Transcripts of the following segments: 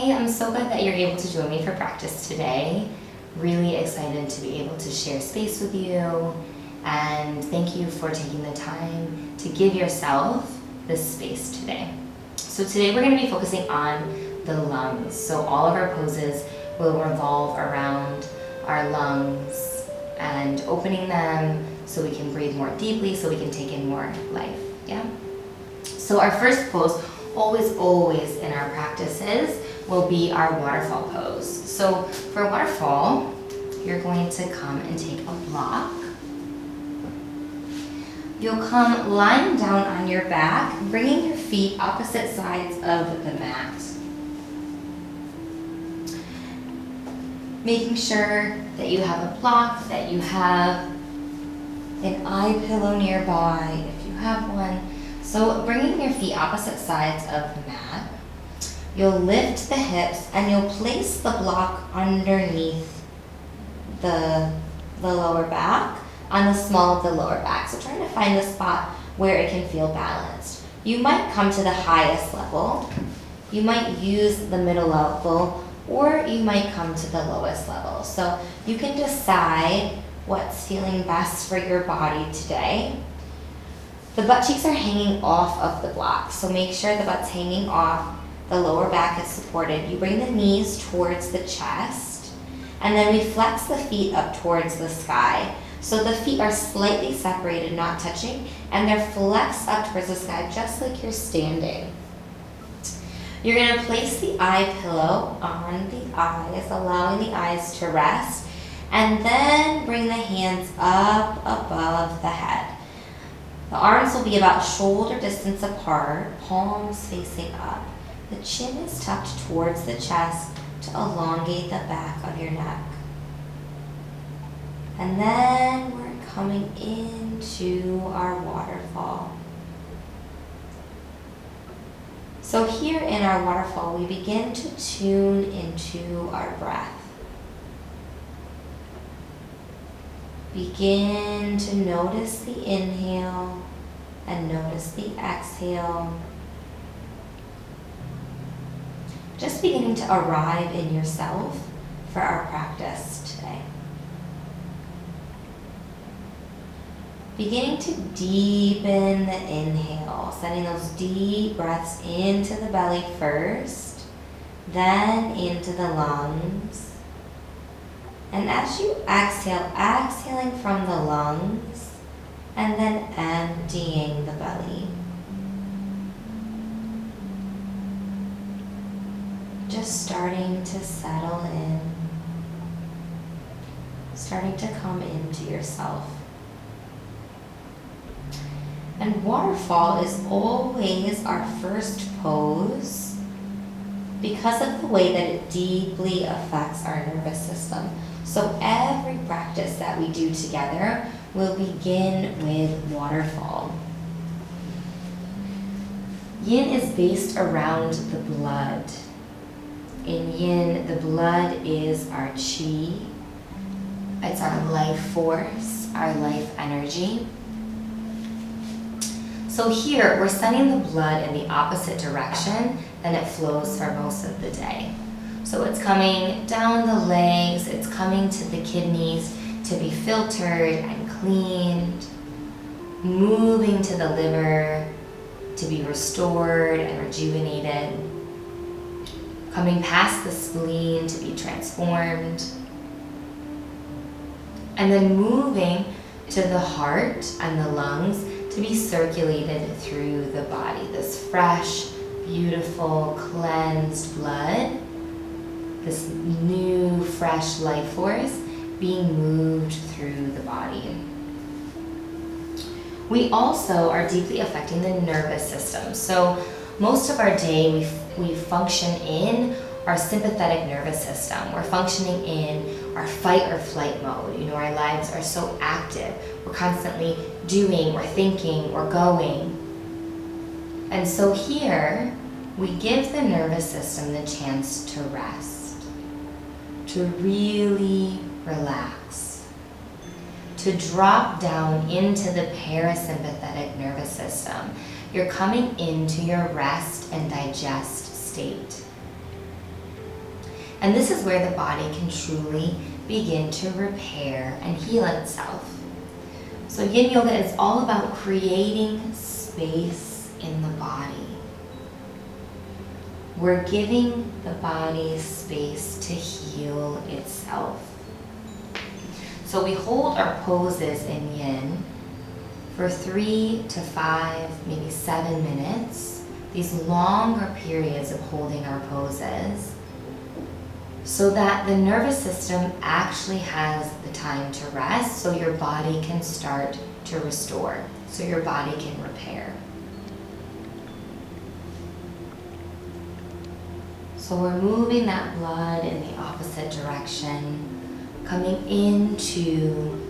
Hey, I'm so glad that you're able to join me for practice today. Really excited to be able to share space with you, and thank you for taking the time to give yourself this space today. So today we're going to be focusing on the lungs. So all of our poses will revolve around our lungs and opening them so we can breathe more deeply, so we can take in more life. Yeah. So our first pose, always in our practices, will be our waterfall pose. So for waterfall, you're going to come and take a block. You'll come lying down on your back, bringing your feet opposite sides of the mat. Making sure that you have a block, that you have an eye pillow nearby if you have one. So bringing your feet opposite sides of the mat, you'll lift the hips and you'll place the block underneath the lower back, on the small of the lower back. So trying to find the spot where it can feel balanced. You might come to the highest level, you might use the middle level, or you might come to the lowest level. So you can decide what's feeling best for your body today. The butt cheeks are hanging off of the block, so make sure the butt's hanging off, the lower back is supported. You bring the knees towards the chest, and then we flex the feet up towards the sky. So the feet are slightly separated, not touching, and they're flexed up towards the sky, just like you're standing. You're going to place the eye pillow on the eyes, allowing the eyes to rest, and then bring the hands up above the head. The arms will be about shoulder distance apart, palms facing up. The chin is tucked towards the chest to elongate the back of your neck. And then we're coming into our waterfall. So here in our waterfall, we begin to tune into our breath. Begin to notice the inhale and notice the exhale. Just beginning to arrive in yourself for our practice today. Beginning to deepen the inhale, sending those deep breaths into the belly first, then into the lungs. And as you exhale, exhaling from the lungs, and then emptying the belly. Just starting to settle in, starting to come into yourself. And waterfall is always our first pose because of the way that it deeply affects our nervous system. So every practice that we do together will begin with waterfall. Yin is based around the blood. In yin, the blood is our qi. It's our life force, our life energy. So here, we're sending the blood in the opposite direction than it flows for most of the day. So it's coming down the legs, it's coming to the kidneys to be filtered and cleaned, moving to the liver to be restored and rejuvenated, coming past the spleen to be transformed, and then moving to the heart and the lungs to be circulated through the body. This fresh, beautiful, cleansed blood, this new, fresh life force being moved through the body. We also are deeply affecting the nervous system. So most of our day we function in our sympathetic nervous system. We're functioning in our fight or flight mode. Our lives are so active. We're constantly doing, we're thinking, we're going. And so here, we give the nervous system the chance to rest, to really relax, to drop down into the parasympathetic nervous system. You're coming into your rest and digest state. And this is where the body can truly begin to repair and heal itself. So yin yoga is all about creating space in the body. We're giving the body space to heal itself. So we hold our poses in yin for 3 to 5, maybe 7 minutes, these longer periods of holding our poses, so that the nervous system actually has the time to rest, so your body can start to restore, so your body can repair. So we're moving that blood in the opposite direction, coming into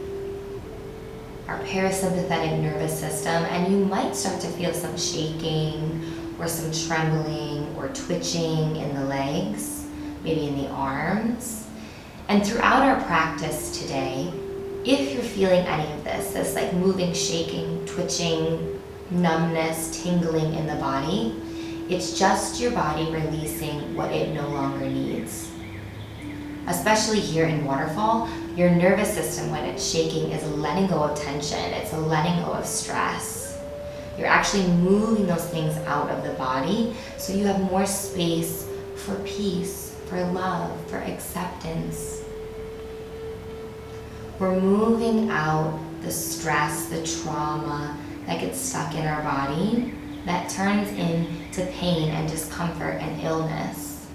our parasympathetic nervous system, and you might start to feel some shaking or some trembling or twitching in the legs, maybe in the arms. And throughout our practice today, if you're feeling any of this like moving, shaking, twitching, numbness, tingling in the body, it's just your body releasing what it no longer needs. Especially here in Waterfall, your nervous system, when it's shaking, is letting go of tension. It's letting go of stress. You're actually moving those things out of the body so you have more space for peace, for love, for acceptance. We're moving out the stress, the trauma that gets stuck in our body that turns into pain and discomfort and illness.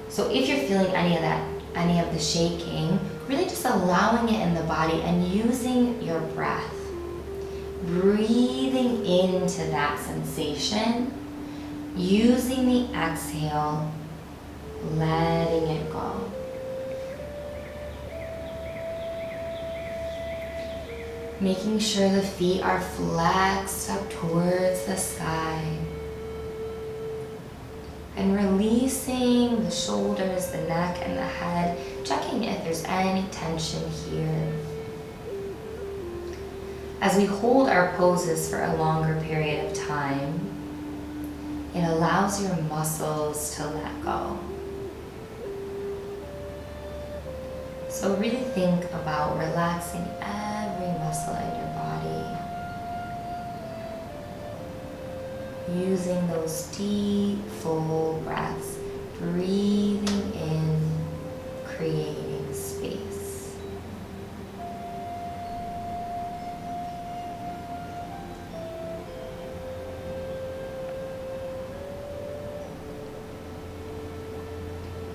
So if you're feeling any of that, any of the shaking, really just allowing it in the body and using your breath, breathing into that sensation, using the exhale, letting it go. Making sure the feet are flexed up towards the sky. And releasing the shoulders, the neck, and the head, checking if there's any tension here. As we hold our poses for a longer period of time, it allows your muscles to let go. So really think about relaxing every muscle in your body. Using those deep, full breaths, breathing in, creating space.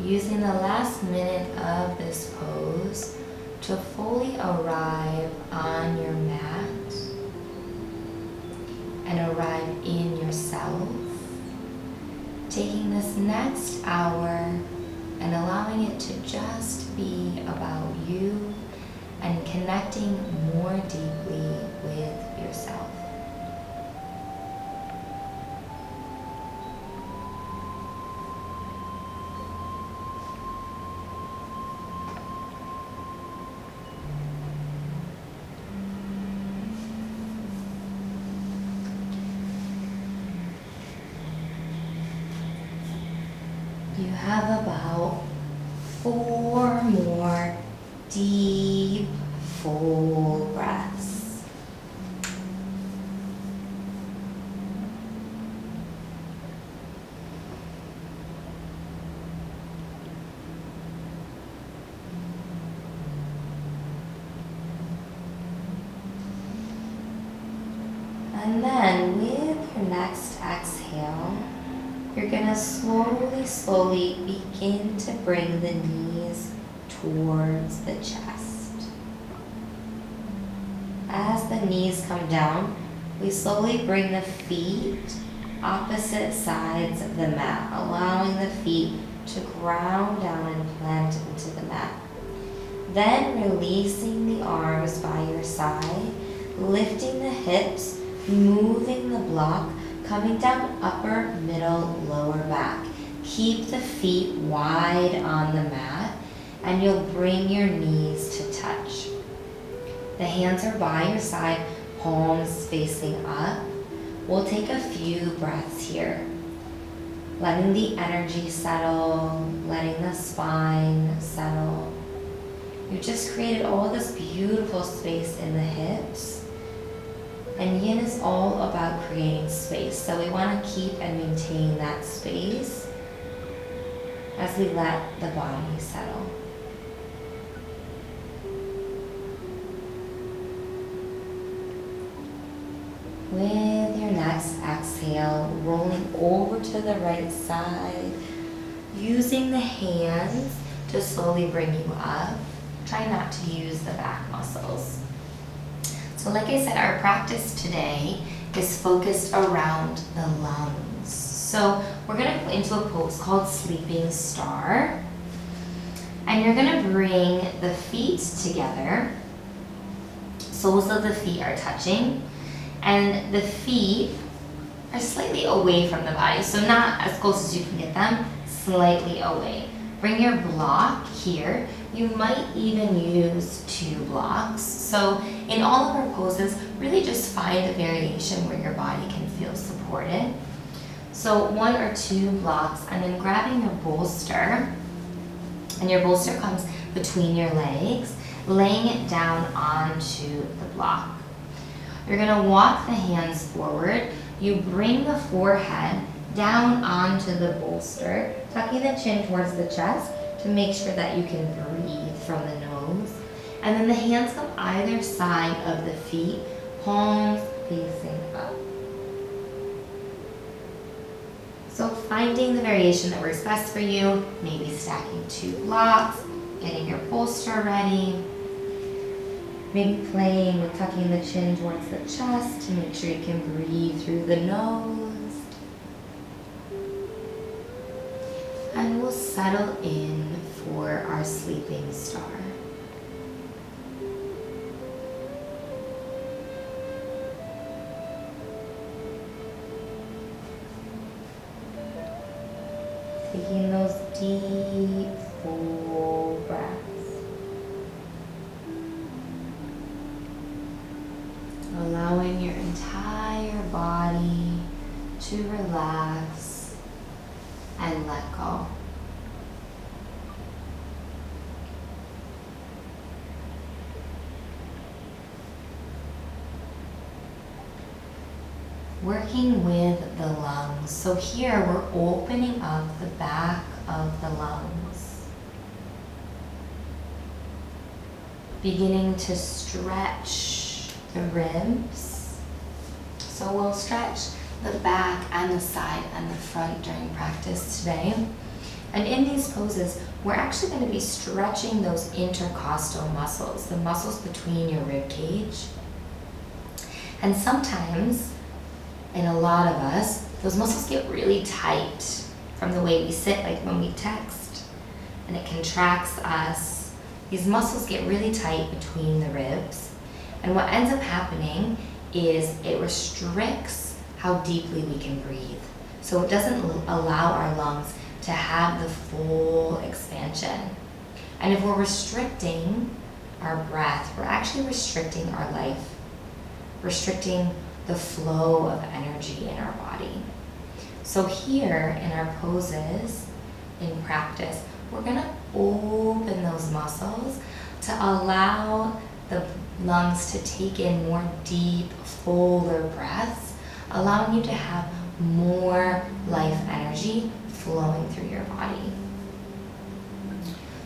Using the last minute of this pose to fully arrive on your mat and arrive in yourself, taking this next hour and allowing it to just be about you and connecting more deeply with yourself. You have about 4 more deep, full breaths. And then with your next exhale, you're going to slowly begin to bring the knees towards the chest. As the knees come down, we slowly bring the feet opposite sides of the mat, allowing the feet to ground down and plant into the mat. Then releasing the arms by your side, lifting the hips, moving the block, coming down upper, middle, lower back. Keep the feet wide on the mat, and you'll bring your knees to touch. The hands are by your side, palms facing up. We'll take a few breaths here. letting the energy settle, letting the spine settle. You just created all this beautiful space in the hips. And yin is all about creating space. So we want to keep and maintain that space as we let the body settle. With your next exhale, rolling over to the right side, using the hands to slowly bring you up. Try not to use the back muscles. So like I said, our practice today is focused around the lungs. So we're going to go into a pose called Sleeping Star. And you're going to bring the feet together. Soles of the feet are touching. And the feet are slightly away from the body. So not as close as you can get them, slightly away. Bring your block here. You might even use 2 blocks. So in all of our poses, really just find a variation where your body can feel supported. So 1 or 2 blocks, and then grabbing your bolster, and your bolster comes between your legs, laying it down onto the block. You're gonna walk the hands forward. You bring the forehead down onto the bolster, tucking the chin towards the chest to make sure that you can breathe from the nose. And then the hands come either side of the feet, palms facing up. So finding the variation that works best for you, maybe stacking 2 blocks, getting your bolster ready, maybe playing with tucking the chin towards the chest to make sure you can breathe through the nose. And we'll settle in for our Sleeping Star. Taking those deep, full breaths. Allowing your entire body to relax and let go. Working with the lungs. So here we're opening up the back of the lungs. Beginning to stretch the ribs. So we'll stretch the back and the side and the front during practice today. And in these poses, we're actually going to be stretching those intercostal muscles, the muscles between your rib cage. And sometimes, and a lot of us, those muscles get really tight from the way we sit, like when we text, and it contracts us. These muscles get really tight between the ribs. And what ends up happening is it restricts how deeply we can breathe. So it doesn't allow our lungs to have the full expansion. And if we're restricting our breath, we're actually restricting our life, restricting the flow of energy in our body. So here in our poses, in practice, we're gonna open those muscles to allow the lungs to take in more deep, fuller breaths, allowing you to have more life energy flowing through your body.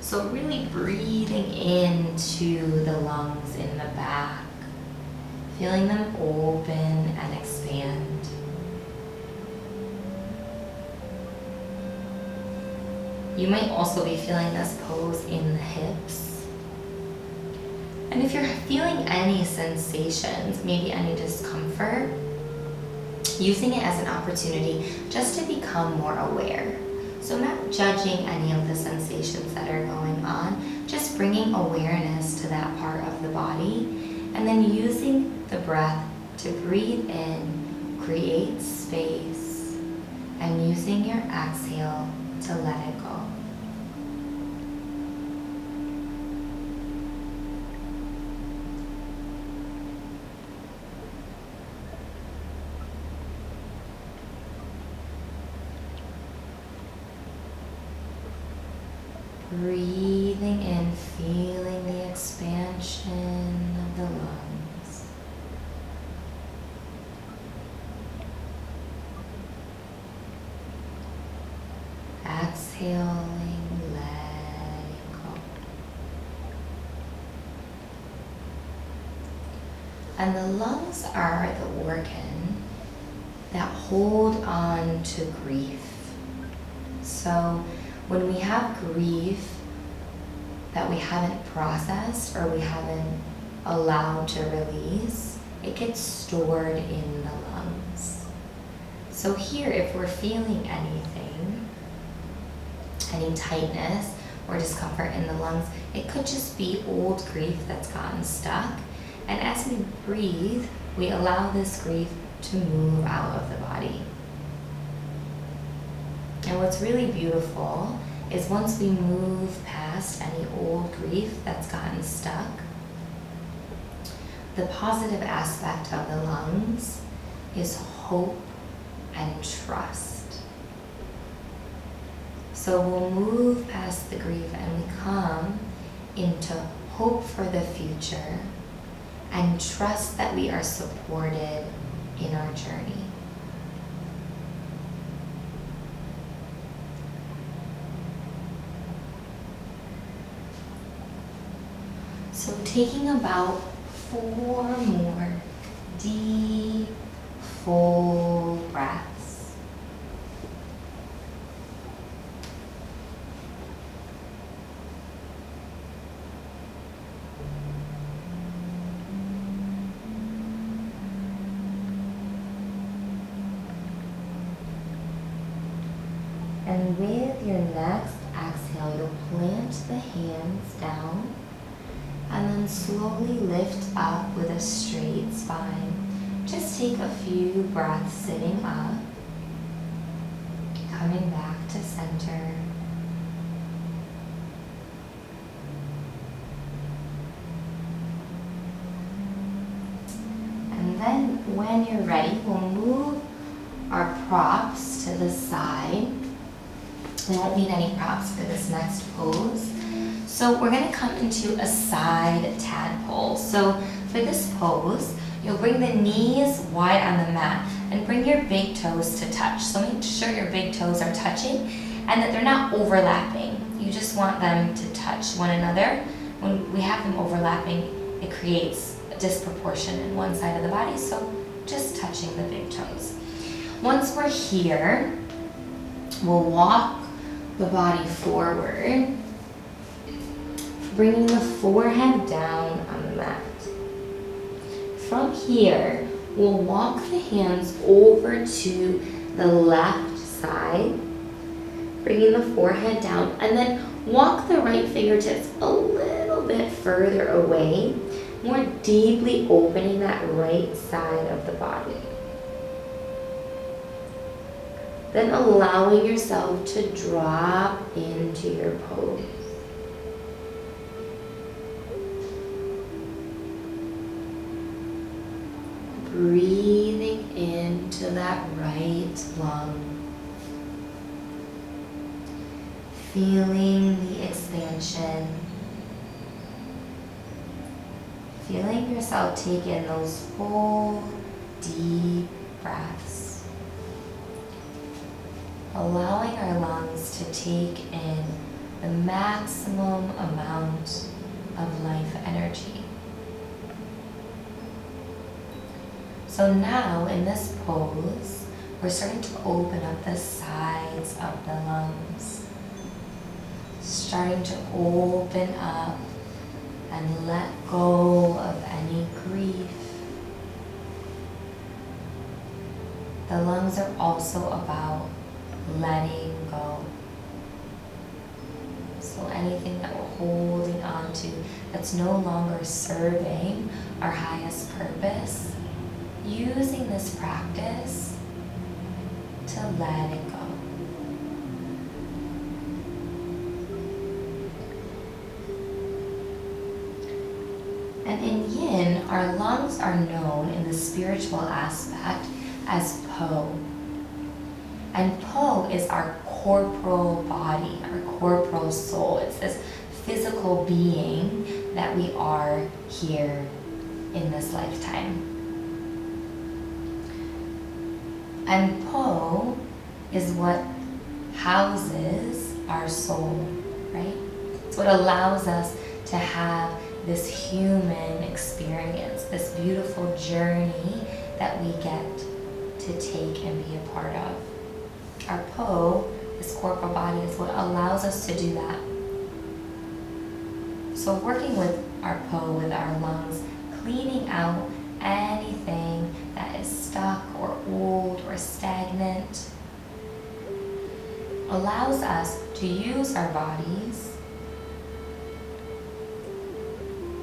So really breathing into the lungs in the back, feeling them open and expand. You might also be feeling this pose in the hips. And if you're feeling any sensations, maybe any discomfort, using it as an opportunity just to become more aware. So not judging any of the sensations that are going on, just bringing awareness to that part of the body, and then using the breath to breathe in, create space, and using your exhale to let it go. Breathing in, feeling the expansion of the lungs. Exhaling, letting go. And the lungs are the organ that hold on to grief. So when we have grief that we haven't processed or we haven't allowed to release, it gets stored in the lungs. So here, if we're feeling anything, any tightness or discomfort in the lungs, it could just be old grief that's gotten stuck. And as we breathe, we allow this grief to move out of the body. And what's really beautiful is once we move past any old grief that's gotten stuck, the positive aspect of the lungs is hope and trust. So we'll move past the grief and we come into hope for the future and trust that we are supported in our journey. So taking about 4 more deep, full breaths. And with your next exhale, you'll plant the hands down and then slowly lift up with a straight spine. Just take a few breaths sitting up, coming back to center. And then when you're ready, we'll move our props to the side. We won't need any props for this next pose. So we're gonna come into a side tadpole. So for this pose, you'll bring the knees wide on the mat and bring your big toes to touch. So make sure your big toes are touching and that they're not overlapping. You just want them to touch one another. When we have them overlapping, it creates a disproportion in one side of the body, so just touching the big toes. Once we're here, we'll walk the body forward, bringing the forehead down on the mat. From here, we'll walk the hands over to the left side, bringing the forehead down, and then walk the right fingertips a little bit further away, more deeply opening that right side of the body. Then allowing yourself to drop into your pose. Breathing into that right lung. Feeling the expansion. Feeling yourself take in those full, deep breaths. Allowing our lungs to take in the maximum amount of life energy. So now in this pose, we're starting to open up the sides of the lungs. Starting to open up and let go of any grief. The lungs are also about letting go. So anything that we're holding on to that's no longer serving our highest purpose, using this practice to let it go. And in yin, our lungs are known in the spiritual aspect as Po. And Po is our corporal body, our corporal soul. It's this physical being that we are here in this lifetime. And Po is what houses our soul, right? It's what allows us to have this human experience, this beautiful journey that we get to take and be a part of. Our Po, this corporal body, is what allows us to do that. So working with our Po, with our lungs, cleaning out anything that is stuck or old or stagnant, allows us to use our bodies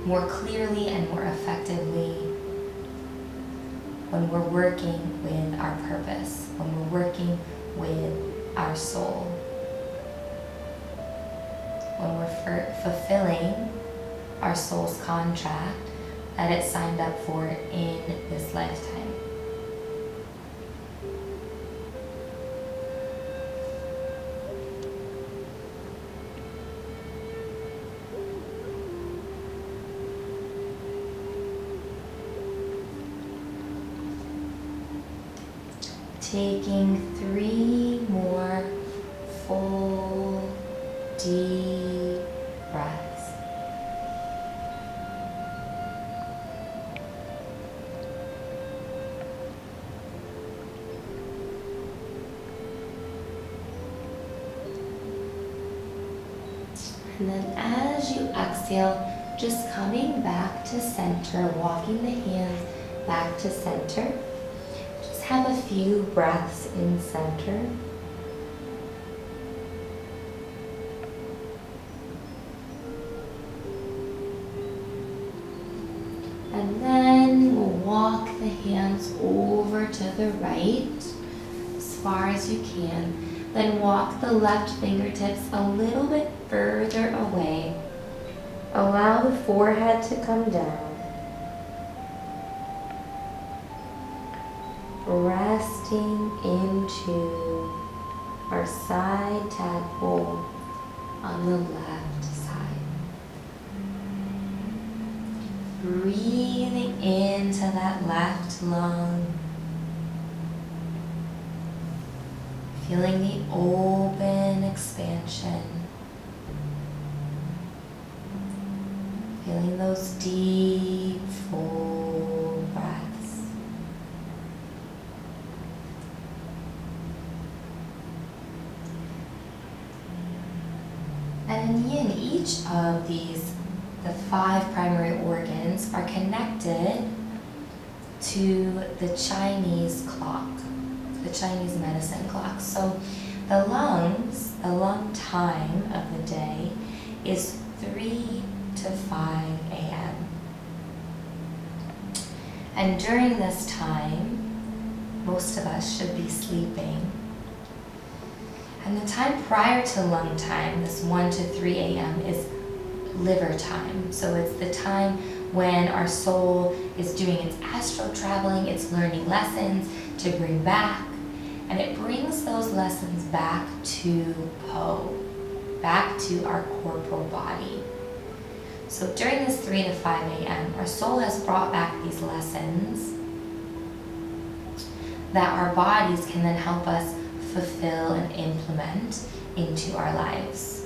more clearly and more effectively when we're working with our purpose, when we're working with our soul, when we're fulfilling our soul's contract that it signed up for in this lifetime. Taking 3 more full, deep breaths. And then as you exhale, just coming back to center, walking the hands back to center. Have a few breaths in center. And then we'll walk the hands over to the right as far as you can. Then walk the left fingertips a little bit further away. Allow the forehead to come down. Resting into our side tadpole on the left side. Breathing into that left lung. Feeling the open expansion. Feeling those deep, full breaths. And in yin, each of these, the 5 primary organs, are connected to the Chinese clock, the Chinese medicine clock. So the lungs, the lung time of the day is 3 to 5 a.m. And during this time, most of us should be sleeping. And the time prior to lung time, this 1 to 3 a.m., is liver time. So it's the time when our soul is doing its astral traveling, it's learning lessons to bring back, and it brings those lessons back to Po, back to our corporal body. So during this 3 to 5 a.m., our soul has brought back these lessons that our bodies can then help us fulfill and implement into our lives.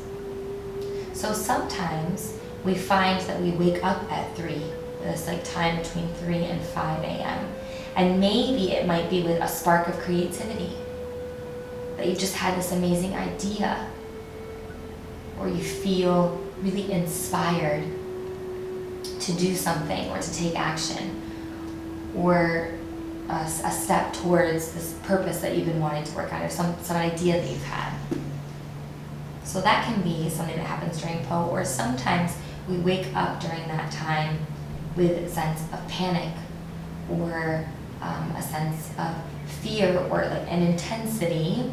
So sometimes we find that we wake up at 3, this time between 3 and 5 a.m. And maybe it might be with a spark of creativity, that you just had this amazing idea, or you feel really inspired to do something or to take action, or a step towards this purpose that you've been wanting to work on, or some idea that you've had. So that can be something that happens during Po, or sometimes we wake up during that time with a sense of panic, or a sense of fear, or an intensity.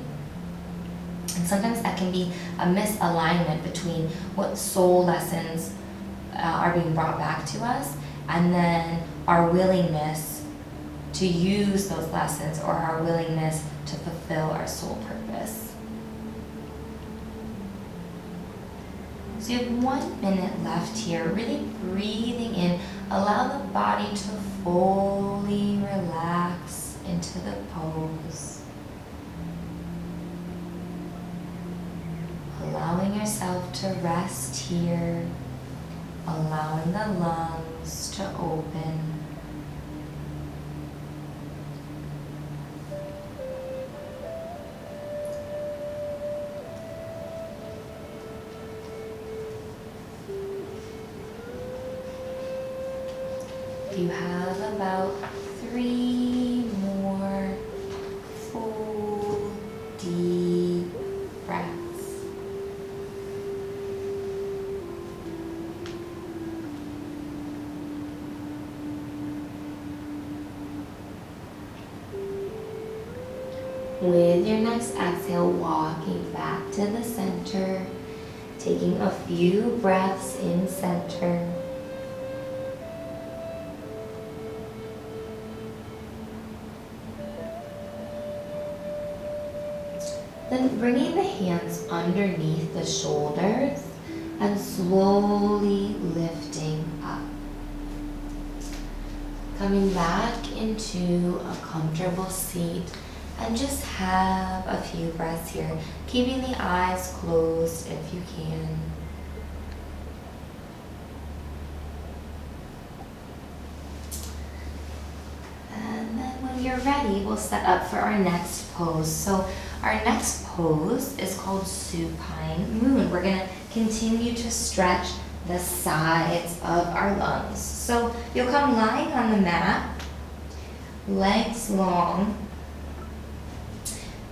And sometimes that can be a misalignment between what soul lessons are being brought back to us, and then our willingness to use those lessons, or our willingness to fulfill our soul purpose. So you have 1 minute left here, really breathing in. Allow the body to fully relax into the pose. Allowing yourself to rest here, allowing the lungs to open. You have about 3 more full deep breaths. With your next exhale, walking back to the center, taking a few breaths in center. Then bringing the hands underneath the shoulders and slowly lifting up. Coming back into a comfortable seat and just have a few breaths here, keeping the eyes closed if you can. And then when you're ready, we'll set up for our next pose. So our next pose is called Supine Moon. We're going to continue to stretch the sides of our lungs. So you'll come lying on the mat, legs long,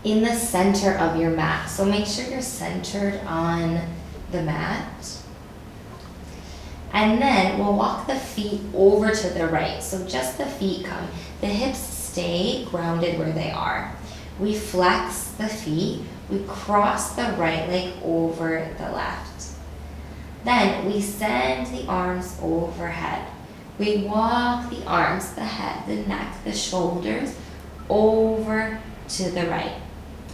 in the center of your mat. So make sure you're centered on the mat. And then we'll walk the feet over to the right. So just the feet come. The hips stay grounded where they are. We flex the feet. We cross the right leg over the left. Then we send the arms overhead. We walk the arms, the head, the neck, the shoulders over to the right.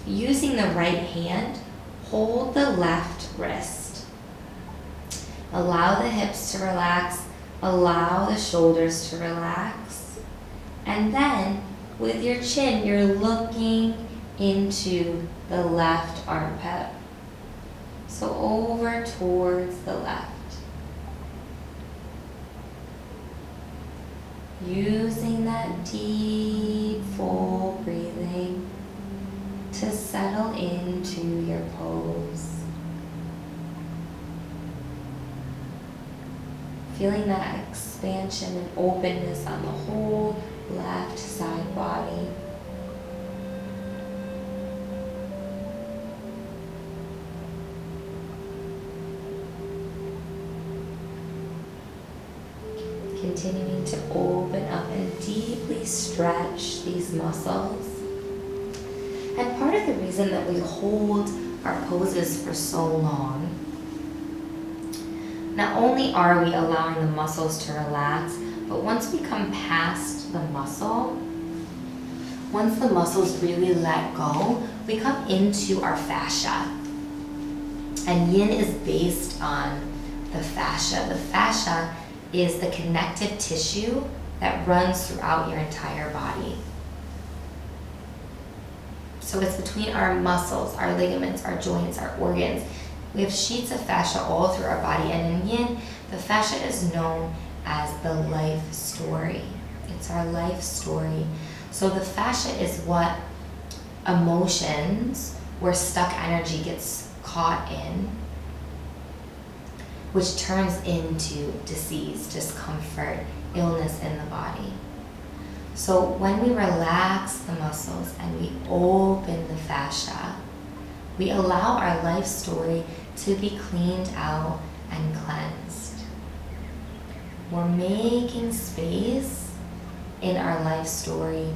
Using the right hand, hold the left wrist. Allow the hips to relax. Allow the shoulders to relax. And then with your chin, you're looking into the left armpit. So over towards the left. Using that deep, full breathing to settle into your pose. Feeling that expansion and openness on the whole left side body. Continuing to open up and deeply stretch these muscles. And part of the reason that we hold our poses for so long, not only are we allowing the muscles to relax, but once we come past the muscle, once the muscles really let go, we come into our fascia. And yin is based on the fascia. The fascia is the connective tissue that runs throughout your entire body. So it's between our muscles, our ligaments, our joints, our organs. We have sheets of fascia all through our body, and in yin, the fascia is known as the life story. It's our life story. So the fascia is what emotions, where stuck energy gets caught in, which turns into disease, discomfort, illness in the body. So when we relax the muscles and we open the fascia, we allow our life story to be cleaned out and cleansed. We're making space in our life story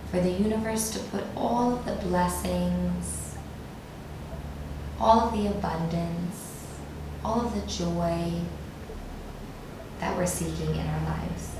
for the universe to put all of the blessings, all of the abundance, all of the joy that we're seeking in our lives.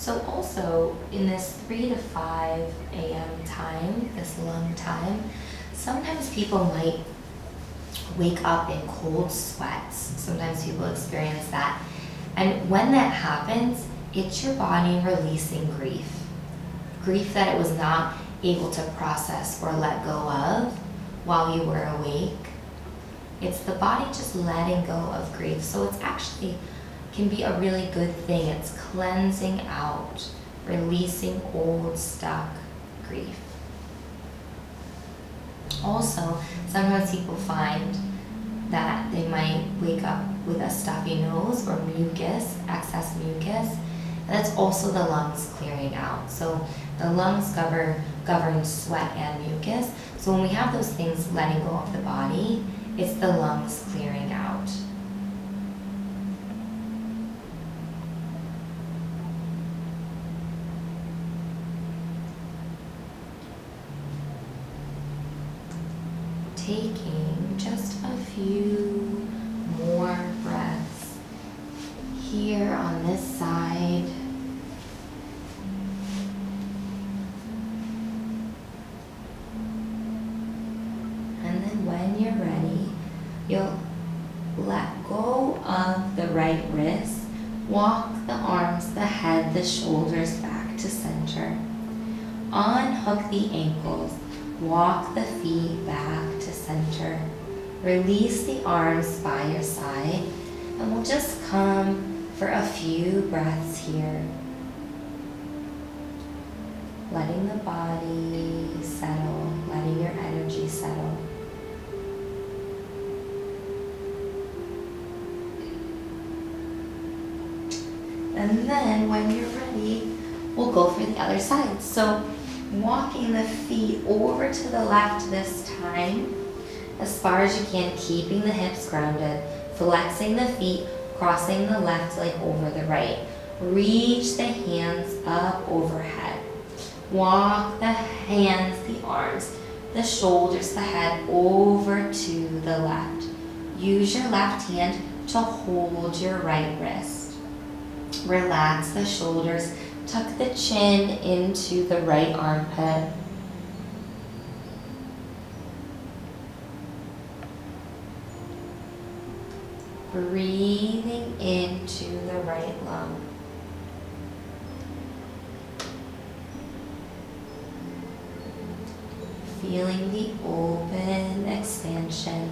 So also in this 3 to 5 a.m. time, this lung time, sometimes people might wake up in cold sweats. Sometimes people experience that. And when that happens, it's your body releasing grief. Grief that it was not able to process or let go of while you were awake. It's the body just letting go of grief. So it's actually can be a really good thing. It's cleansing out, releasing old, stuck grief. Also, sometimes people find that they might wake up with a stuffy nose or mucus, excess mucus. That's also the lungs clearing out. So the lungs govern sweat and mucus. So when we have those things letting go of the body, it's the lungs clearing out. Taking just a few more breaths here on this side. And then when you're ready, you'll let go of the right wrist. Walk the arms, the head, the shoulders back to center. Unhook the ankles. Walk the feet back to center. Release the arms by your side. And we'll just come for a few breaths here. Letting the body settle, letting your energy settle. And then when you're ready, we'll go for the other side. So walking the feet over to the left this time, as far as you can, keeping the hips grounded, flexing the feet, crossing the left leg over the right. Reach the hands up overhead. Walk the hands, the arms, the shoulders, the head over to the left. Use your left hand to hold your right wrist. Relax the shoulders. Tuck the chin into the right armpit. Breathing into the right lung. Feeling the open expansion.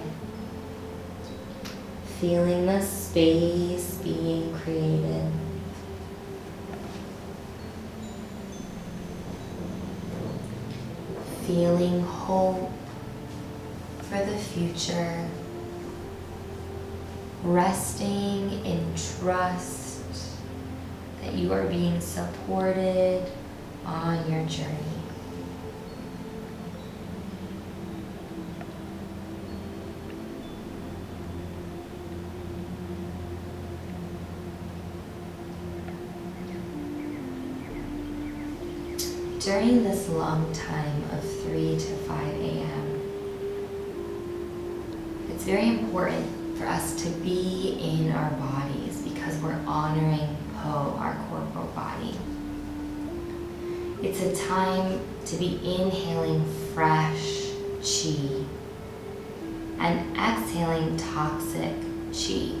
Feeling the space being created. Feeling hope for the future, resting in trust that you are being supported on your journey. During this long time of 3 to 5 a.m., it's very important for us to be in our bodies because we're honoring Po, our corporal body. It's a time to be inhaling fresh chi and exhaling toxic chi.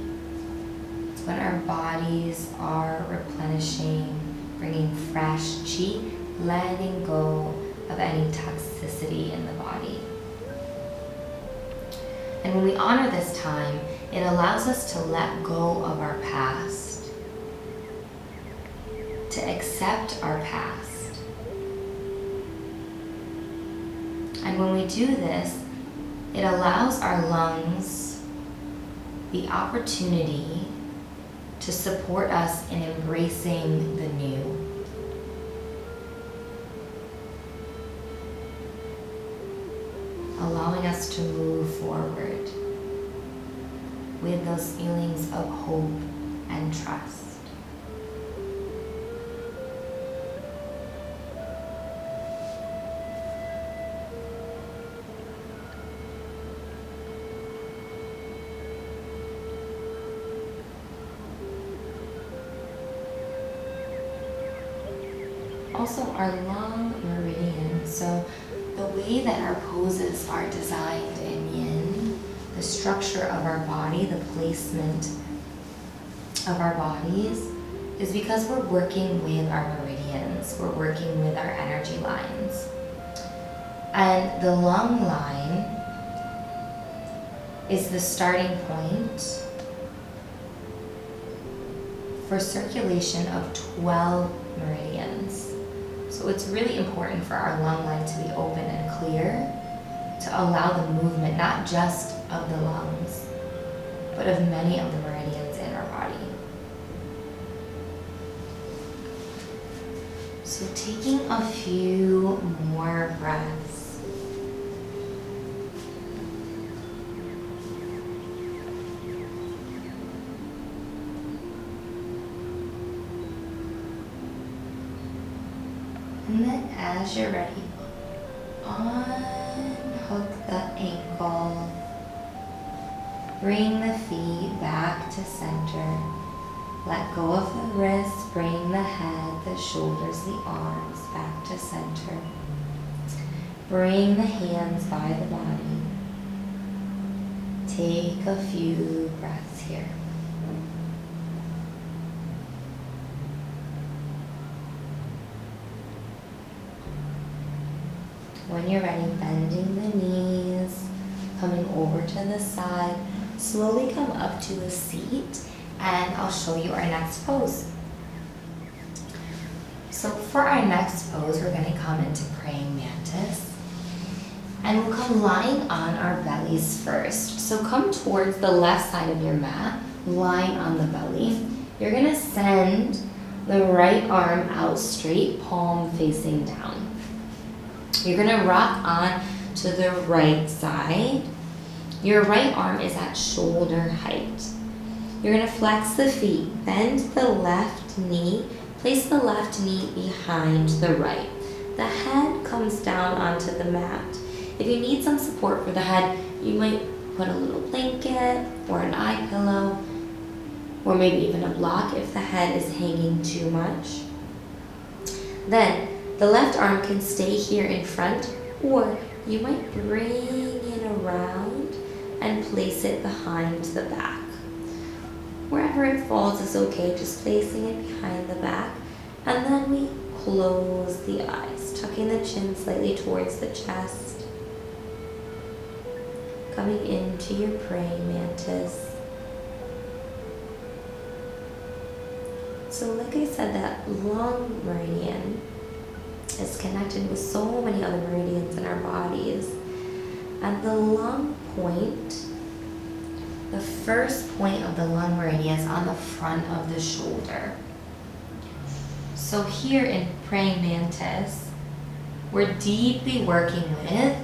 It's when our bodies are replenishing, bringing fresh chi, letting go of any toxicity in the body. And when we honor this time, it allows us to let go of our past, to accept our past. And when we do this, it allows our lungs the opportunity to support us in embracing the new. Allowing us to move forward with those feelings of hope and trust. also our lung meridian. So the way that our poses are designed in yin, the structure of our body, the placement of our bodies, is because we're working with our meridians, we're working with our energy lines. And the lung line is the starting point for circulation of 12 meridians. So it's really important for our lung line to be open and clear to allow the movement, not just of the lungs, but of many of the meridians in our body. So taking a few more breaths. And then as you're ready, unhook the ankle, bring the feet back to center, let go of the wrists, bring the head, the shoulders, the arms back to center. Bring the hands by the body. Take a few breaths here. When you're ready, bending the knees, coming over to the side, slowly come up to a seat, and I'll show you our next pose. So for our next pose, we're going to come into praying mantis, and we'll come lying on our bellies first. So come towards the left side of your mat, lying on the belly. You're going to send the right arm out straight, palm facing down. You're going to rock on to the right side. Your right arm is at shoulder height. You're going to flex the feet, bend the left knee, place the left knee behind the right. The head comes down onto the mat. If you need some support for the head, you might put a little blanket or an eye pillow, or maybe even a block if the head is hanging too much. Then the left arm can stay here in front, or you might bring it around and place it behind the back. Wherever it falls is okay, just placing it behind the back. And then we close the eyes, tucking the chin slightly towards the chest. Coming into your praying mantis. So like I said, that lung meridian is connected with so many other meridians in our bodies. And the lung point, the first point of the lung meridian is on the front of the shoulder. So here in praying mantis, we're deeply working with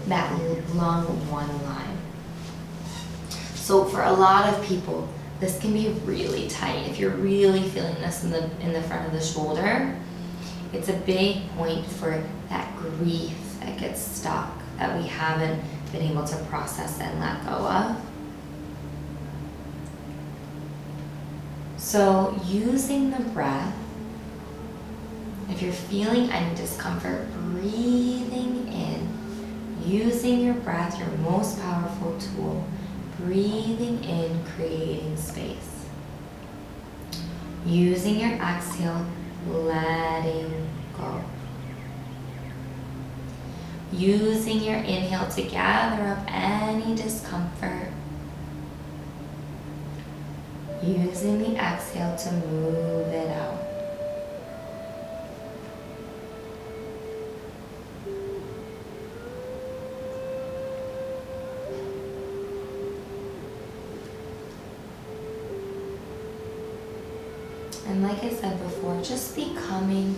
that lung one line. So for a lot of people, this can be really tight. If you're really feeling this in the front of the shoulder, it's a big point for that grief that gets stuck, that we haven't been able to process and let go of. So using the breath, if you're feeling any discomfort, breathing in, using your breath, your most powerful tool, breathing in, creating space. Using your exhale, letting go. Using your inhale to gather up any discomfort. Using the exhale to move it out. And like I said before, just becoming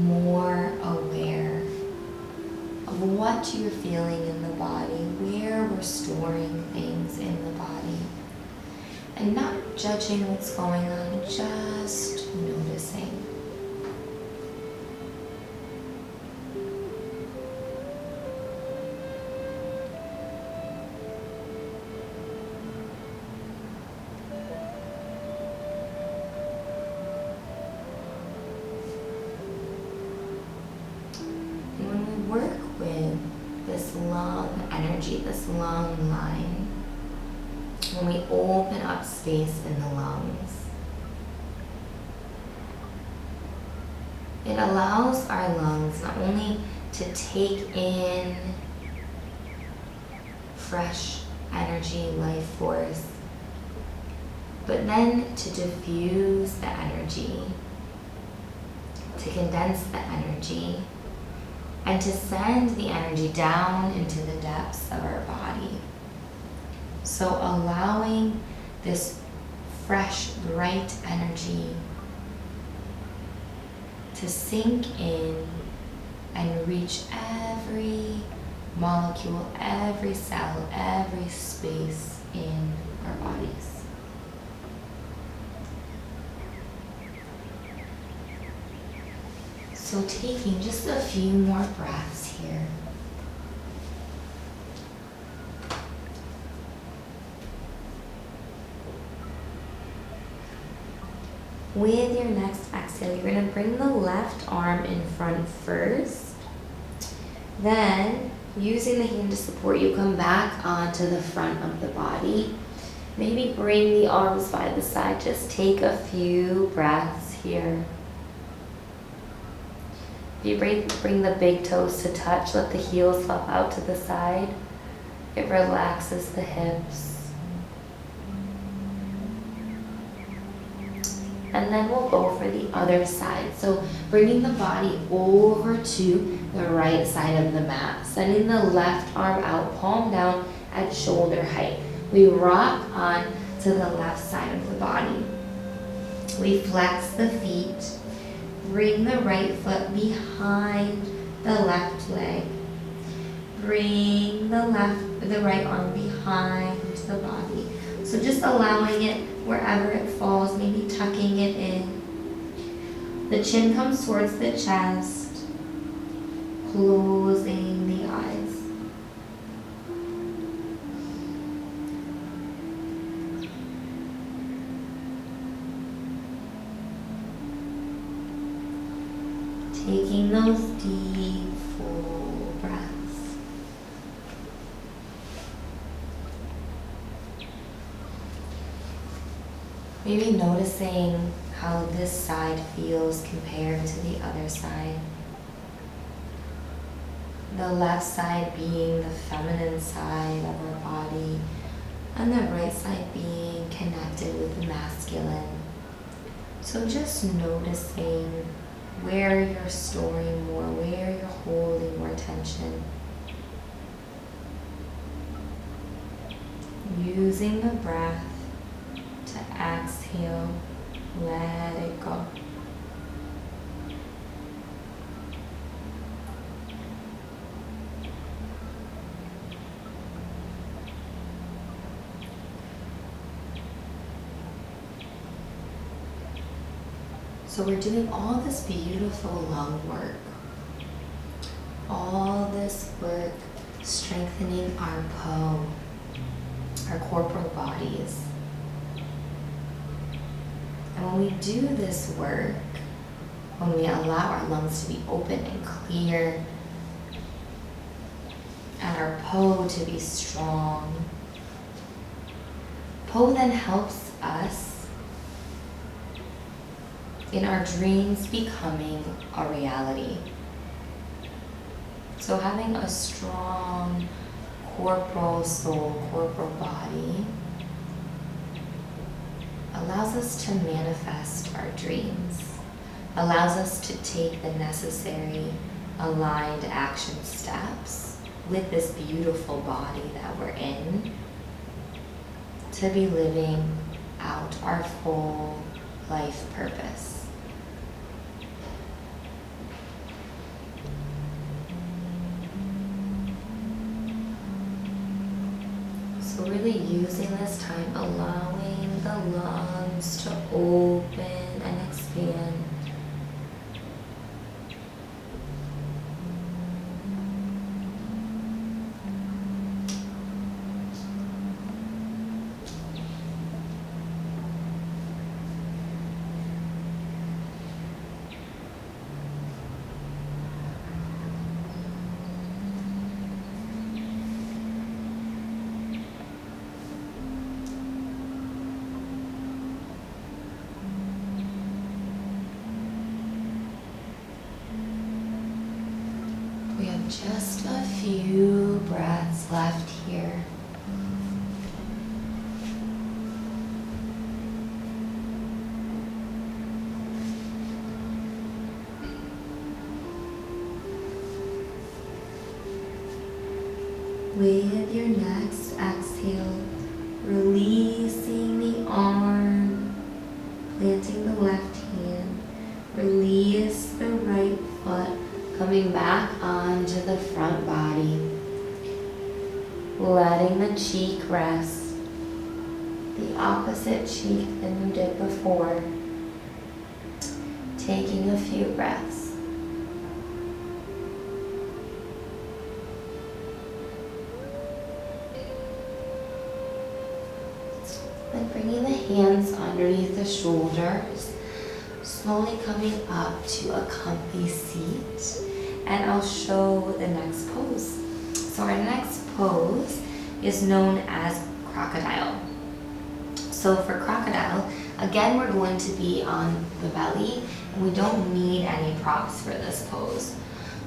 more aware of what you're feeling in the body, where we're storing things in the body, and not judging what's going on, just noticing. lung energy, this lung line. When we open up space in the lungs, it allows our lungs not only to take in fresh energy, life force, but then to diffuse the energy, to condense the energy, and to send the energy down into the depths of our body. So allowing this fresh, bright energy to sink in and reach every molecule, every cell, every space in our bodies. So taking just a few more breaths here. With your next exhale, you're going to bring the left arm in front first. Then, using the hand to support you, come back onto the front of the body. Maybe bring the arms by the side. Just take a few breaths here. If you bring the big toes to touch, let the heels flop out to the side. It relaxes the hips. And then we'll go for the other side. So bringing the body over to the right side of the mat. Sending the left arm out, palm down at shoulder height. We rock on to the left side of the body. We flex the feet. Bring the right foot behind the left leg. Bring the right arm behind the body. So just allowing it wherever it falls, maybe tucking it in. The chin comes towards the chest, closing the eyes. Taking those deep, full breaths. Maybe noticing how this side feels compared to the other side. The left side being the feminine side of our body, and the right side being connected with the masculine. So just noticing where you're storing more, where you're holding more tension. Using the breath to exhale, let it go. So we're doing all this beautiful lung work, all this work strengthening our Po, our corporal bodies. And when we do this work, when we allow our lungs to be open and clear, and our Po to be strong, Po then helps us in our dreams becoming a reality. So having a strong corporal soul, corporal body, allows us to manifest our dreams, allows us to take the necessary aligned action steps with this beautiful body that we're in to be living out our full life purpose. So really using this time, allowing the lungs to open and expand. Just a few breaths left here. With your next exhale, releasing the arm, planting the left hand, release the right foot, coming back onto the front body, letting the cheek rest, the opposite cheek than you did before, taking a few breaths. Then bringing the hands underneath the shoulders, slowly coming up to a comfy seat, and I'll show the next pose. So our next pose is known as Crocodile. So for Crocodile, again we're going to be on the belly, and we don't need any props for this pose.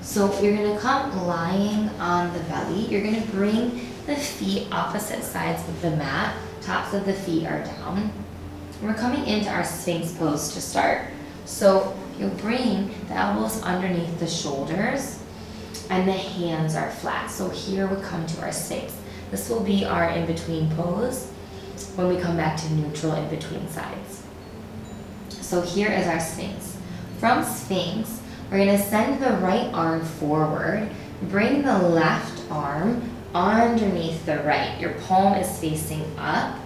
So you're going to come lying on the belly. You're going to bring the feet opposite sides of the mat. Tops of the feet are down. We're coming into our Sphinx pose to start. So you'll bring the elbows underneath the shoulders and the hands are flat. So here we come to our Sphinx. This will be our in-between pose when we come back to neutral in between sides. So here is our Sphinx. From Sphinx, we're going to send the right arm forward, bring the left arm underneath the right. Your palm is facing up.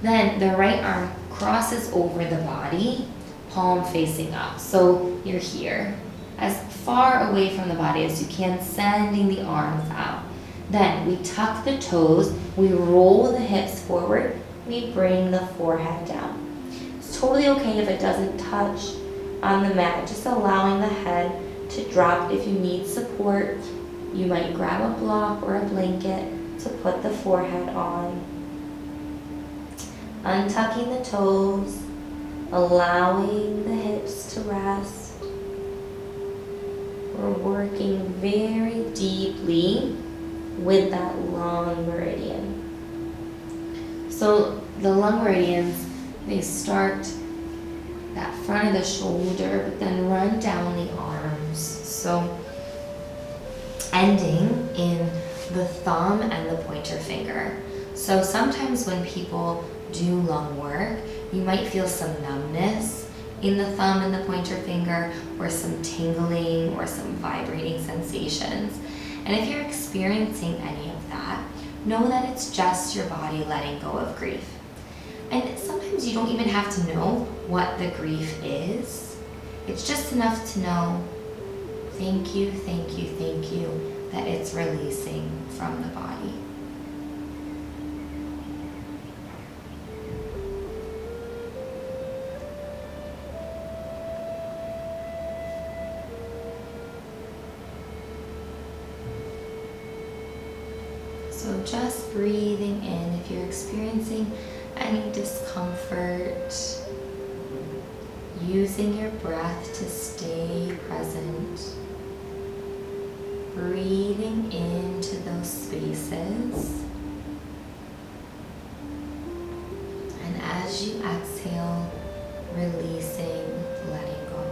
Then the right arm crosses over the body, palm facing up. So you're here, as far away from the body as you can, sending the arms out. Then we tuck the toes, we roll the hips forward, we bring the forehead down. It's totally okay if it doesn't touch on the mat, just allowing the head to drop. If you need support, you might grab a block or a blanket to put the forehead on. Untucking the toes, allowing the hips to rest. We're working very deeply with that long meridian. So the long meridians, they start that front of the shoulder, but then run down the arms. So ending in the thumb and the pointer finger. So sometimes when people do lung work, you might feel some numbness in the thumb and the pointer finger, or some tingling or some vibrating sensations. And if you're experiencing any of that, know that it's just your body letting go of grief. And sometimes you don't even have to know what the grief is. It's just enough to know, thank you, thank you, thank you, that it's releasing from the body. So just breathing in. If you're experiencing any discomfort, using your breath to stay present, breathing into those spaces, and as you exhale, releasing, letting go.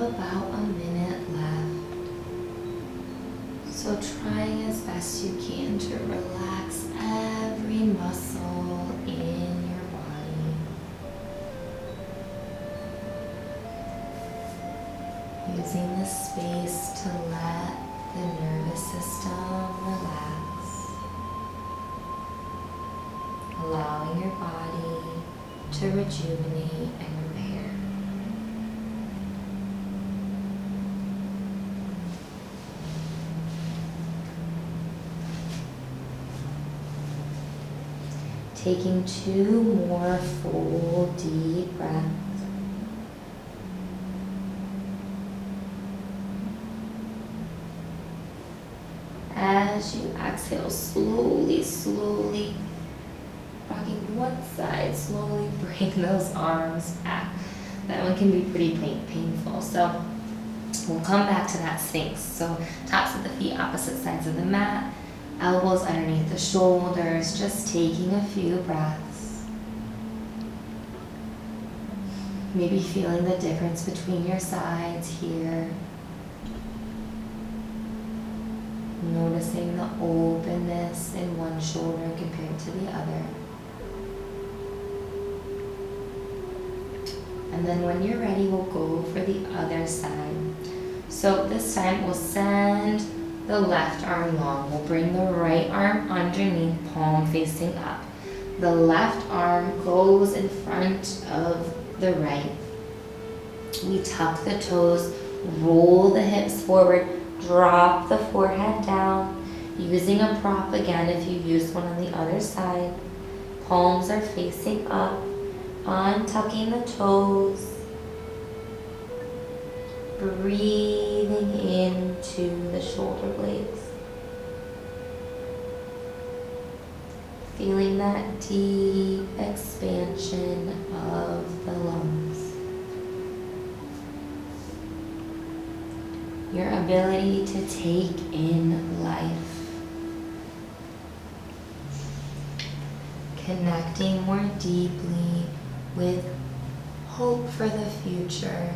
About a minute left. So trying as best you can to relax every muscle in your body. Using the space to let the nervous system relax. Allowing your body to rejuvenate and repair. Taking 2 more full deep breaths. As you exhale, slowly, slowly, rocking one side, slowly bring those arms back. That one can be pretty painful. So we'll come back to that Sphinx. So tops of the feet, opposite sides of the mat, elbows underneath the shoulders, just taking a few breaths. Maybe feeling the difference between your sides here. Noticing the openness in one shoulder compared to the other. And then when you're ready, we'll go for the other side. So this time we'll send the left arm long. We'll bring the right arm underneath, palm facing up. The left arm goes in front of the right. We tuck the toes, roll the hips forward, drop the forehead down, using a prop again if you use one on the other side. Palms are facing up, untucking the toes, breathing into the shoulder blades. Feeling that deep expansion of the lungs. Your ability to take in life. Connecting more deeply with hope for the future.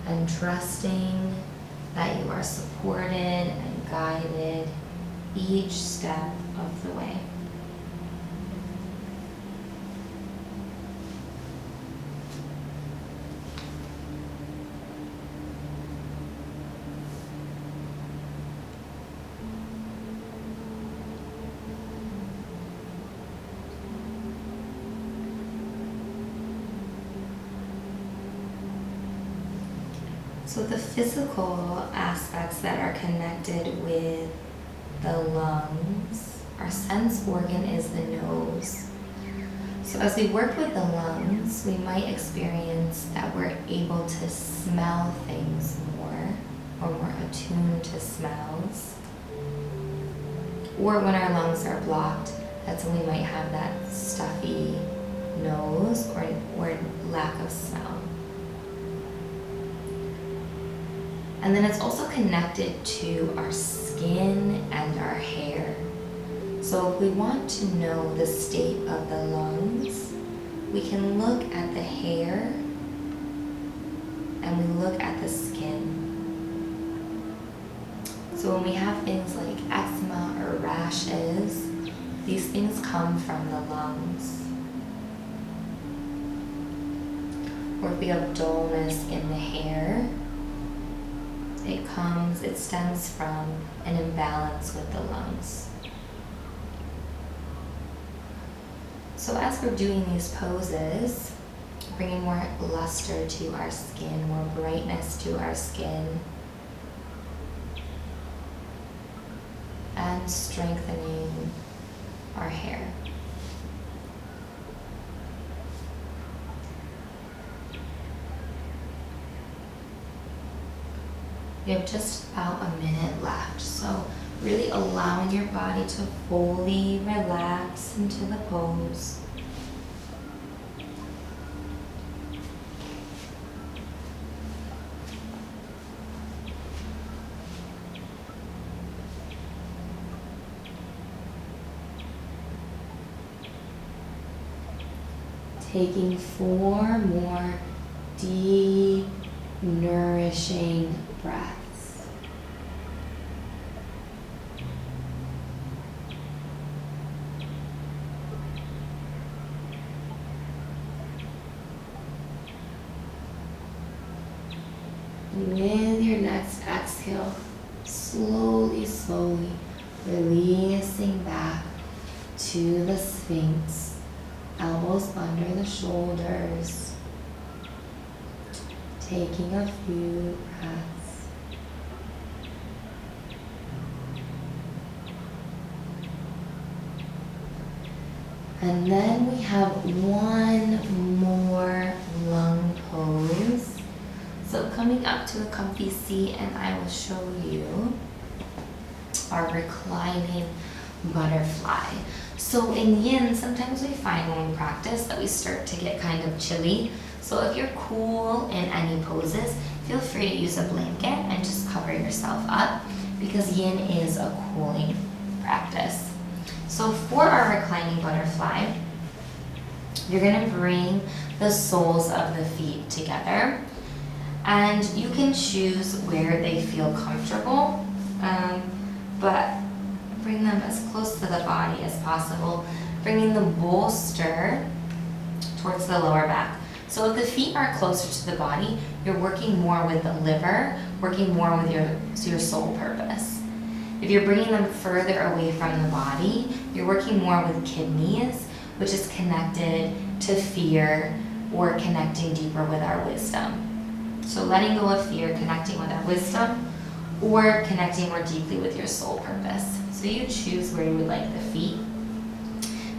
And trusting that you are supported and guided each step of the way. So the physical aspects that are connected with the lungs, our sense organ is the nose. So as we work with the lungs, we might experience that we're able to smell things more, or more attuned to smells. Or when our lungs are blocked, that's when we might have that stuffy nose or lack of smell. And then it's also connected to our skin and our hair. So if we want to know the state of the lungs, we can look at the hair and we look at the skin. So when we have things like eczema or rashes, these things come from the lungs. Or if we have dullness in the hair, it stems from an imbalance with the lungs. So as we're doing these poses, bringing more luster to our skin, more brightness to our skin, and strengthening our hair. We have just about a minute left, so really allowing your body to fully relax into the pose. Taking 4 more deep, nourishing breaths. With your next exhale, slowly, slowly releasing back to the Sphinx. Elbows under the shoulders. Taking a few breaths. And then we have one more lung pose. So coming up to a comfy seat, and I will show you our reclining butterfly. So in yin, sometimes we find when we practice that we start to get kind of chilly. So if you're cool in any poses, feel free to use a blanket and just cover yourself up, because yin is a cooling practice. So for our reclining butterfly, you're gonna bring the soles of the feet together, and you can choose where they feel comfortable, but bring them as close to the body as possible, bringing the bolster towards the lower back. So if the feet are closer to the body, you're working more with the liver, working more with your soul purpose. If you're bringing them further away from the body, you're working more with kidneys, which is connected to fear or connecting deeper with our wisdom. So letting go of fear, connecting with our wisdom, or connecting more deeply with your soul purpose. So you choose where you would like the feet.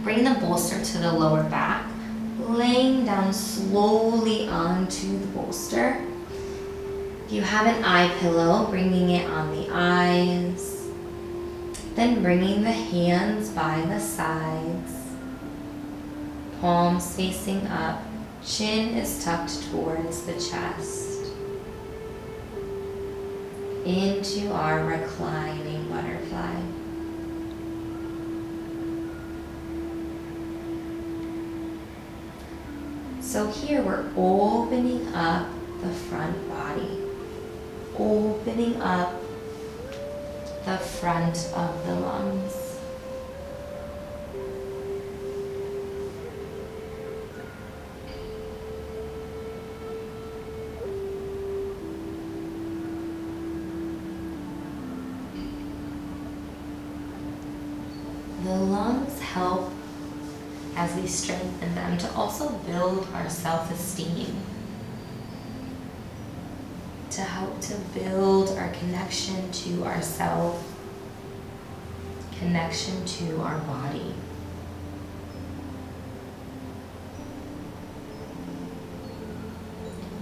Bring the bolster to the lower back, laying down slowly onto the bolster. If you have an eye pillow, bringing it on the eyes. Then bringing the hands by the sides, palms facing up, chin is tucked towards the chest, into our reclining butterfly. So here we're opening up the front body, opening up the front of the lungs. The lungs help, as we strengthen them, to also build our self-esteem, to help to build our connection to ourself, connection to our body.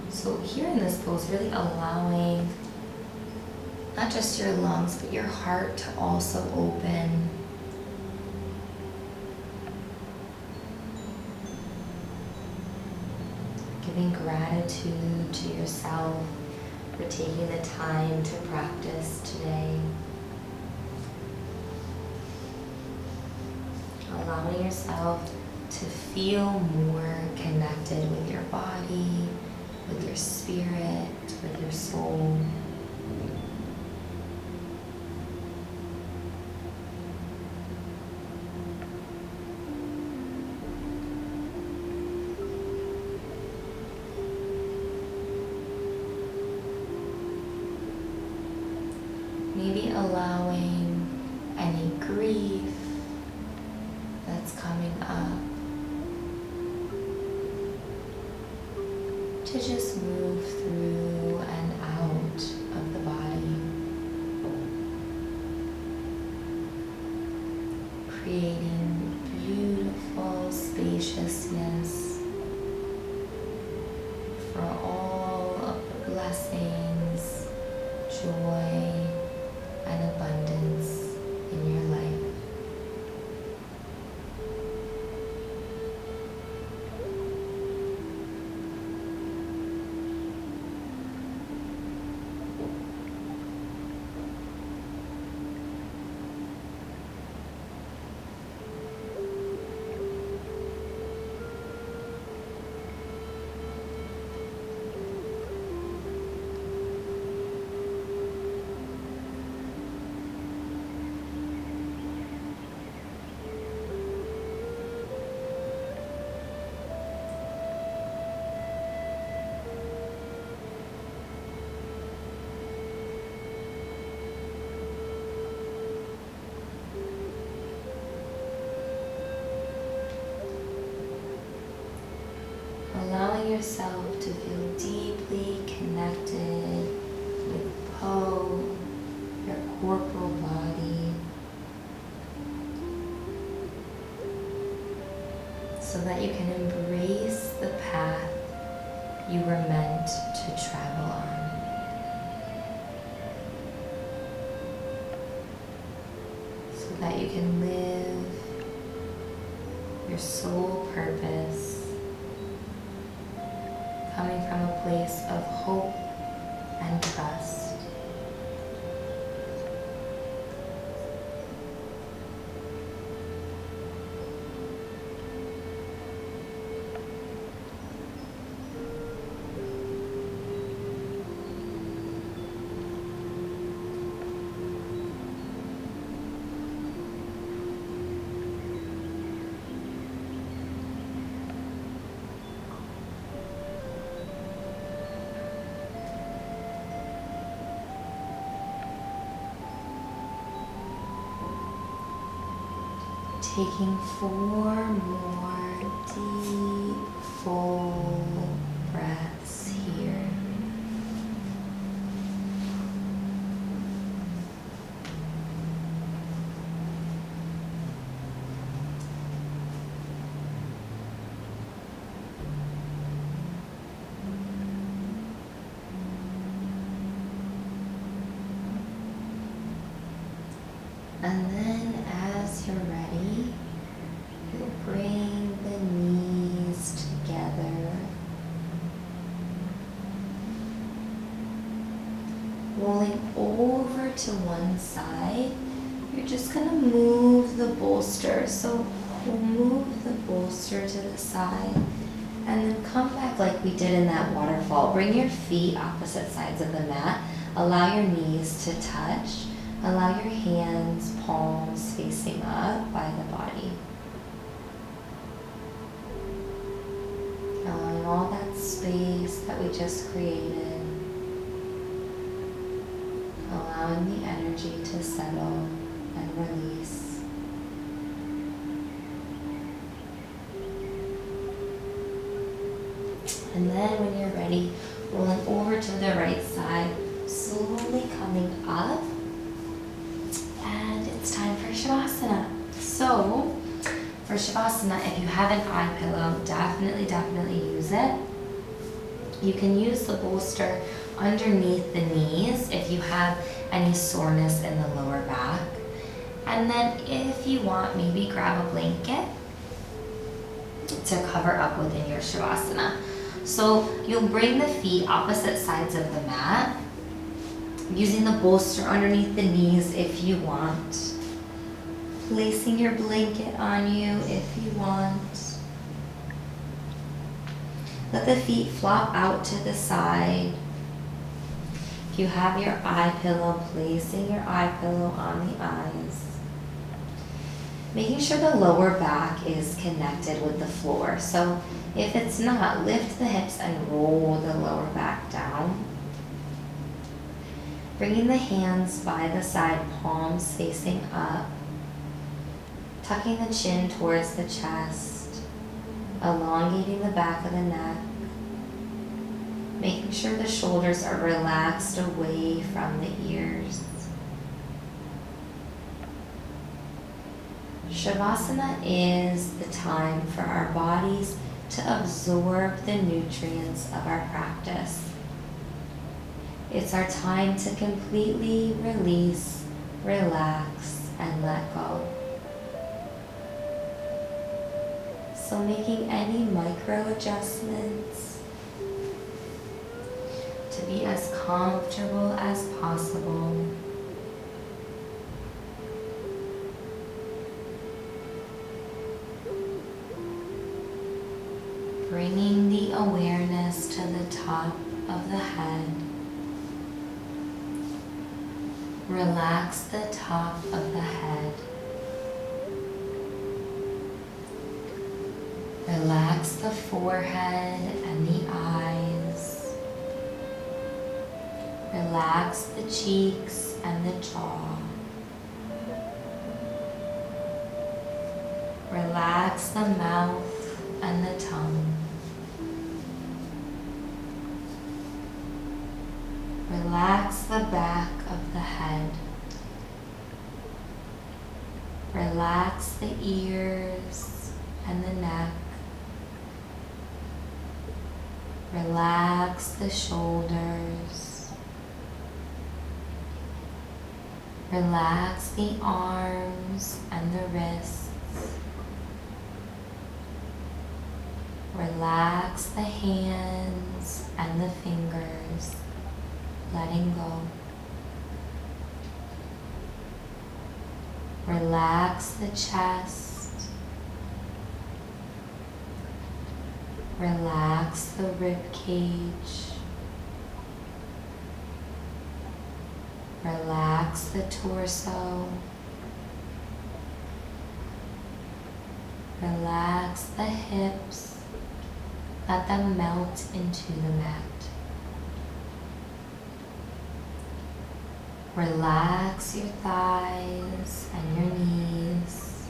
So here in this pose, really allowing not just your lungs, but your heart to also open. Giving gratitude to yourself for taking the time to practice today. Allowing yourself to feel more connected with your body, with your spirit, with your soul. Maybe allowing any grief that's coming up to just move through and out of the body, creating beautiful spaciousness for all of the blessings, joy, and abundance in your life. Allowing yourself to feel deeply connected with Po, your corporal body. that you can live your soul purpose, coming from a place of hope and trust. Taking 4 more deep, full breaths here. And then as you're ready, you'll bring the knees together. Rolling over to one side, you're just going to move the bolster. So we'll move the bolster to the side and then come back like we did in that waterfall. Bring your feet opposite sides of the mat. Allow your knees to touch. Allow your hands, palms facing up by the body. Allowing all that space that we just created. Allowing the energy to settle and release. And then when you're ready, rolling over to the right side, slowly coming up. It's time for Shavasana. So, for Shavasana, if you have an eye pillow, definitely use it. You can use the bolster underneath the knees if you have any soreness in the lower back. And then if you want, maybe grab a blanket to cover up within your Shavasana. So you'll bring the feet opposite sides of the mat, using the bolster underneath the knees if you want. Placing your blanket on you if you want. Let the feet flop out to the side. If you have your eye pillow, placing your eye pillow on the eyes. Making sure the lower back is connected with the floor. So if it's not, lift the hips and roll the lower back down. Bringing the hands by the side, palms facing up. Tucking the chin towards the chest. Elongating the back of the neck. Making sure the shoulders are relaxed away from the ears. Shavasana is the time for our bodies to absorb the nutrients of our practice. It's our time to completely release, relax, and let go. So making any micro adjustments to be as comfortable as possible. Bringing the awareness to the top of the head. Relax the top of the head. Relax the forehead and the eyes. Relax the cheeks and the jaw. Relax the mouth and the tongue. Relax the back of the head. Relax the ears and the neck. Relax the shoulders. Relax the arms and the wrists. Relax the hands and the fingers, letting go. Relax the chest. Relax the rib cage. Relax the torso. Relax the hips. Let them melt into the mat. Relax your thighs and your knees.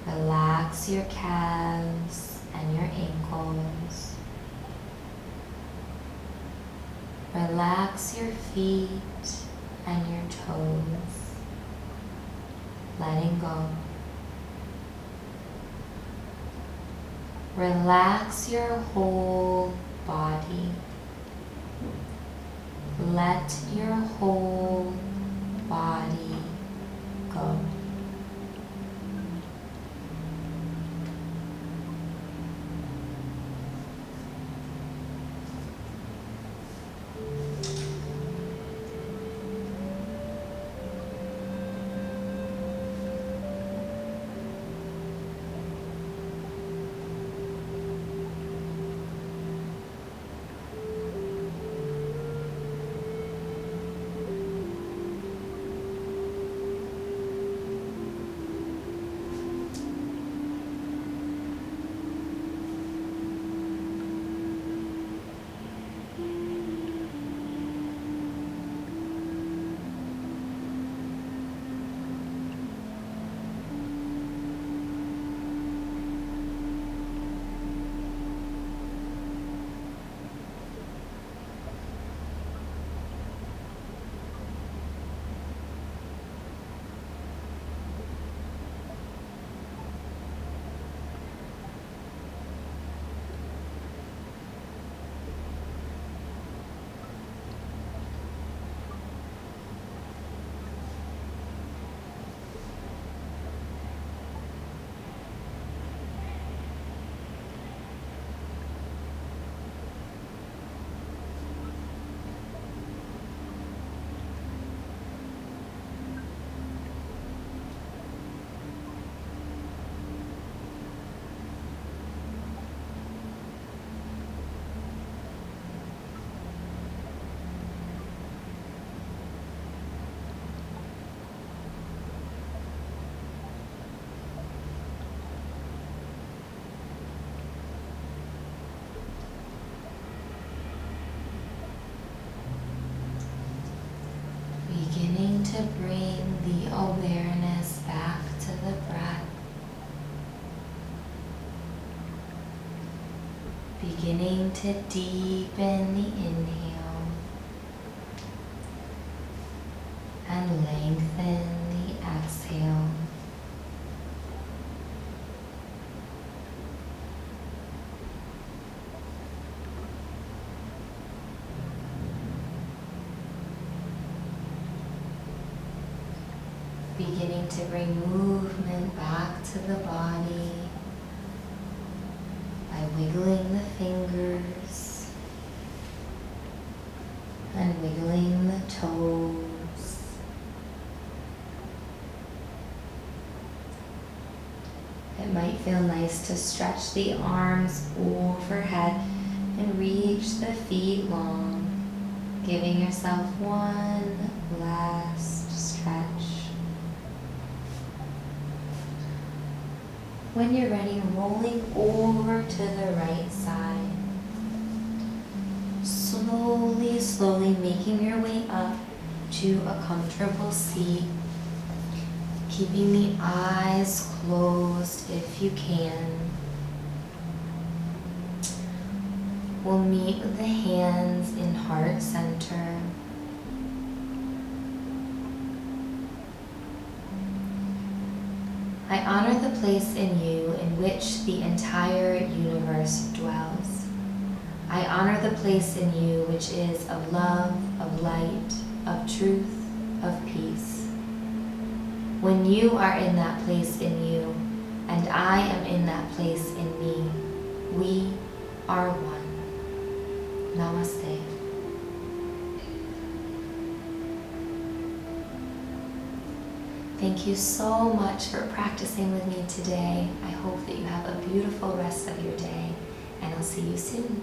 Relax your calves and your ankles. Relax your feet and your toes, letting go. Relax your whole body. Let your whole body go. Beginning to bring the awareness back to the breath. Beginning to deepen the inhale and lengthen the exhale. Beginning to bring movement back to the body by wiggling the fingers and wiggling the toes. It might feel nice to stretch the arms overhead and reach the feet long, giving yourself one last stretch. When you're ready, rolling over to the right side. Slowly, slowly making your way up to a comfortable seat. Keeping the eyes closed if you can. We'll meet with the hands in heart center. I honor the place in you in which the entire universe dwells. I honor the place in you which is of love, of light, of truth, of peace. When you are in that place in you, and I am in that place in me, we are one. Namaste. Thank you so much for practicing with me today. I hope that you have a beautiful rest of your day, and I'll see you soon.